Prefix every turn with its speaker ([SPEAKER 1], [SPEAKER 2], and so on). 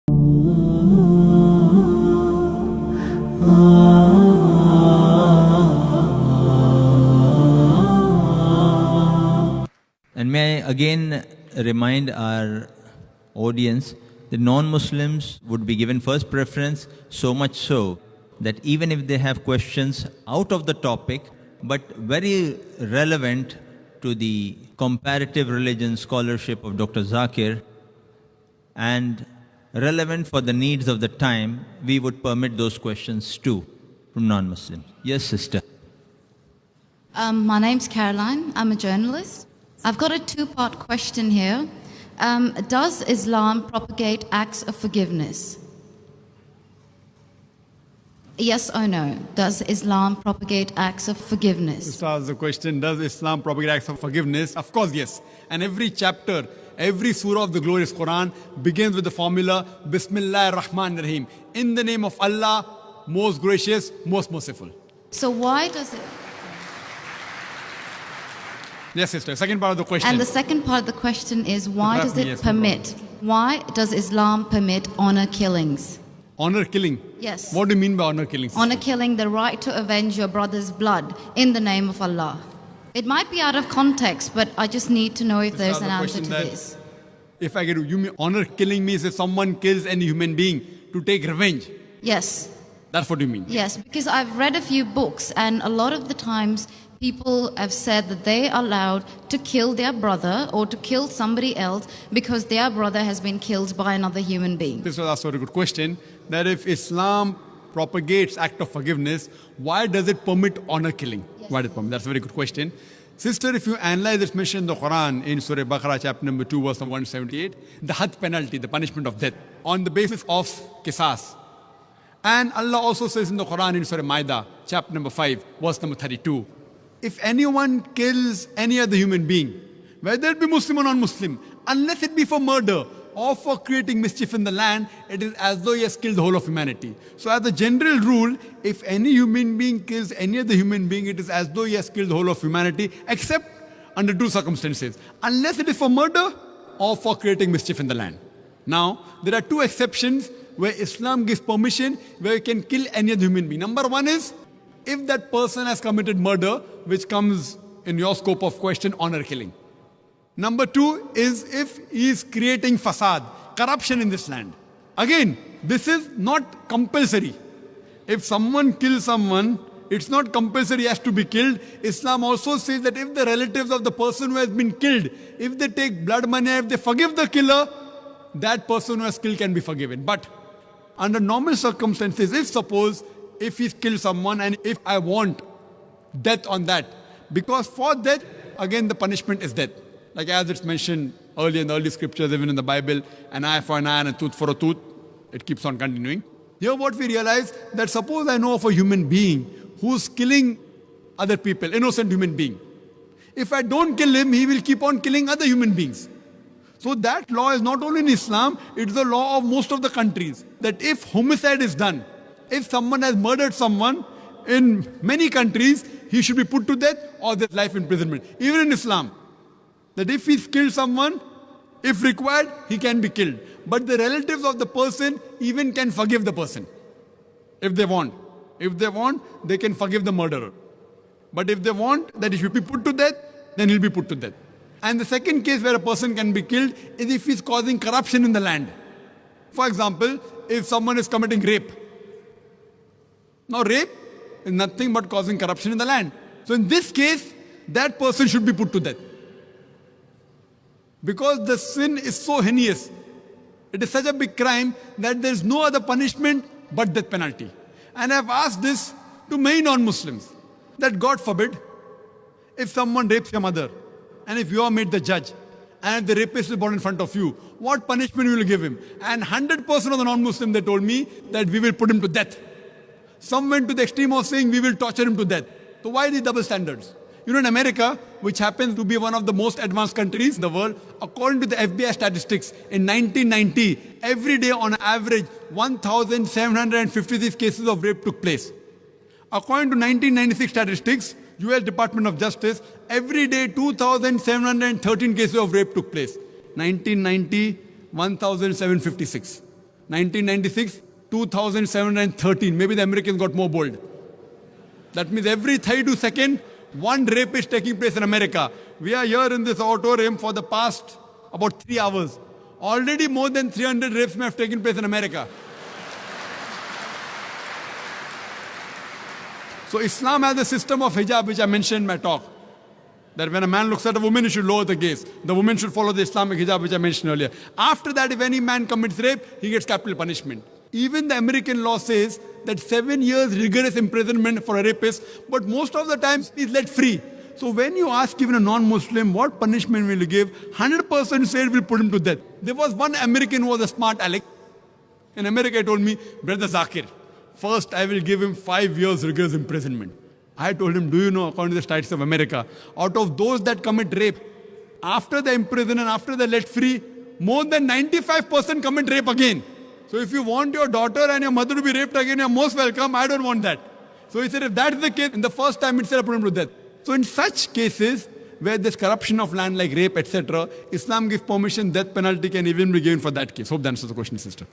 [SPEAKER 1] And may I again remind our audience that non-Muslims would be given first preference, so much so that even if they have questions out of the topic, but very relevant to the comparative religion scholarship of Dr. Zakir and relevant for the needs of the time, we would permit those questions too from non-Muslims. Yes, sister.
[SPEAKER 2] My name's Caroline. I'm a journalist. I've got a two-part question here. Does Islam propagate acts of forgiveness? Yes or no? Does Islam propagate acts of forgiveness?
[SPEAKER 3] Just ask the question, does Islam propagate acts of forgiveness? Of course, yes. And every chapter, every surah of the glorious Quran begins with the formula, Bismillah ar-Rahman ar-Rahim. In the name of Allah, most gracious, most merciful.
[SPEAKER 2] So why does it...
[SPEAKER 3] Yes, sister. Second part of the question.
[SPEAKER 2] And the second part of the question is, why does it permit? Why does Islam permit honor killings?
[SPEAKER 3] Honor killing?
[SPEAKER 2] Yes.
[SPEAKER 3] What do you mean by honor killing, sister?
[SPEAKER 2] Honor killing, the right to avenge your brother's blood in the name of Allah. It might be out of context, but I just need to know if there's an answer to this.
[SPEAKER 3] If I get you mean honor killing means if someone kills any human being to take revenge?
[SPEAKER 2] Yes.
[SPEAKER 3] That's what you mean?
[SPEAKER 2] Yes, because I've read a few books, and a lot of the times people have said that they are allowed to kill their brother or to kill somebody else because their brother has been killed by another human being.
[SPEAKER 3] This was also a good question, that if Islam propagates act of forgiveness, why does it permit honor killing?
[SPEAKER 2] Yes.
[SPEAKER 3] Why does it permit? That's a very good question. Sister, if you analyze this mention in the Quran, in Surah Baqarah, chapter number 2, verse number 178, the had penalty, the punishment of death, on the basis of qisas. And Allah also says in the Quran, in Surah Ma'idah, chapter number 5, verse number 32, if anyone kills any other human being, whether it be Muslim or non-Muslim, unless it be for murder or for creating mischief in the land, it is as though he has killed the whole of humanity. So as a general rule, if any human being kills any other human being, it is as though he has killed the whole of humanity, except under two circumstances. Unless it is for murder or for creating mischief in the land. Now, there are two exceptions where Islam gives permission where you can kill any other human being. Number one is, if that person has committed murder, which comes in your scope of question, honor killing. Number two is if he is creating fasad, corruption in this land. Again, this is not compulsory. If someone kills someone, it's not compulsory he has to be killed. Islam also says that if the relatives of the person who has been killed, if they take blood money, if they forgive the killer, that person who has killed can be forgiven. But under normal circumstances, if he's killed someone and if I want death on that, because for death, again the punishment is death. Like as it's mentioned earlier in the early scriptures, even in the Bible, an eye for an eye and a tooth for a tooth. It keeps on continuing. Here what we realize, that suppose I know of a human being who's killing other people, innocent human being. If I don't kill him, he will keep on killing other human beings. So that law is not only in Islam, it's the law of most of the countries. That if homicide is done, if someone has murdered someone, in many countries, he should be put to death or there's life imprisonment. Even in Islam, that if he's killed someone, if required, he can be killed. But the relatives of the person even can forgive the person, if they want. If they want, they can forgive the murderer. But if they want that he should be put to death, then he'll be put to death. And the second case where a person can be killed is if he's causing corruption in the land. For example, if someone is committing rape. Now rape is nothing but causing corruption in the land. So in this case, that person should be put to death. Because the sin is so heinous. It is such a big crime that there is no other punishment but death penalty. And I have asked this to many non-Muslims, that God forbid, if someone rapes your mother, and if you are made the judge, and if the rapist is brought in front of you, what punishment will you give him? And 100% of the non-Muslims, they told me that we will put him to death. Some went to the extreme of saying we will torture him to death. So why these double standards? You know, in America, which happens to be one of the most advanced countries in the world, according to the FBI statistics, in 1990, every day on average, 1,756 cases of rape took place. According to 1996 statistics, US Department of Justice, every day 2,713 cases of rape took place. 1990, 1,756. 1996, 2,713. Maybe the Americans got more bold. That means every 32 seconds, one rape is taking place in America. We are here in this auditorium for the past about 3 hours. Already more than 300 rapes may have taken place in America. So Islam has a system of hijab, which I mentioned in my talk. That when a man looks at a woman, he should lower the gaze. The woman should follow the Islamic hijab, which I mentioned earlier. After that, if any man commits rape, he gets capital punishment. Even the American law says that 7 years rigorous imprisonment for a rapist, but most of the time he's let free. So when you ask even a non-Muslim, what punishment will you give? 100% say we'll put him to death. There was one American who was a smart aleck. In America, he told me, brother Zakir, first I will give him 5 years rigorous imprisonment. I told him, do you know, according to the statutes of America, out of those that commit rape, after they imprison and after they're let free, more than 95% commit rape again. So if you want your daughter and your mother to be raped again, you're most welcome. I don't want that. So he said, if that's the case, in the first time itself, I put him to death. So in such cases, where there's corruption of land like rape, etc., Islam gives permission, death penalty can even be given for that case. Hope that answers the question, sister.